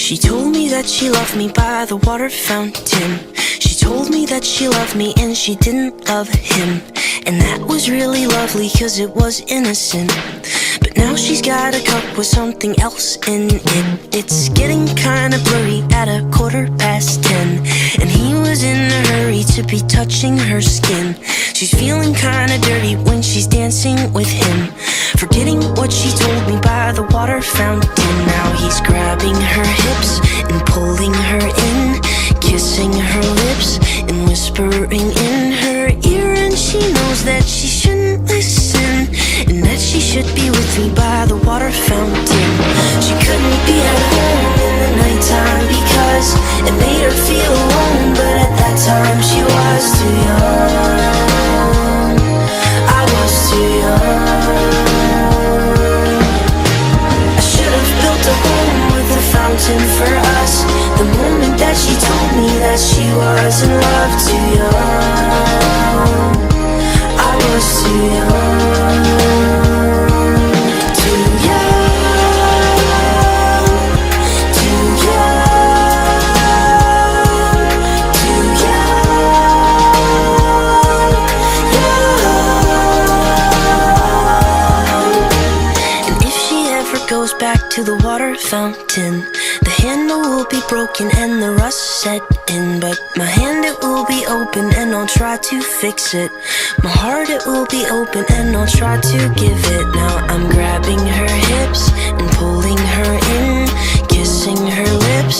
She told me that she loved me by the water fountain. She told me that she loved me and she didn't love him. And that was really lovely cause it was innocent. But now she's got a cup with something else in it. It's getting kinda blurry at 10:15. And he was in a hurry to be touching her skin. She's feeling kinda dirty when she's dancing with him, forgetting what she told me by the water fountain. Now he's grabbing her hips and pulling her in, kissing her lips and whispering in her ear. And she knows that she shouldn't listen, and that she should be with me by the water fountain. She couldn't be at home in the nighttime because it made her feel alone. But at that time she was too young. I was too young. I should have built a home with a fountain for us. The moment that she told me that she was in love, too young. I was too young. Too young. Too young. Too young. And if she ever goes back to the water fountain, the handle will be broken and the rust set in. But my hand, it will be open and I'll try to fix it. My heart, it will be open and I'll try to give it. Now I'm grabbing her hips and pulling her in, kissing her lips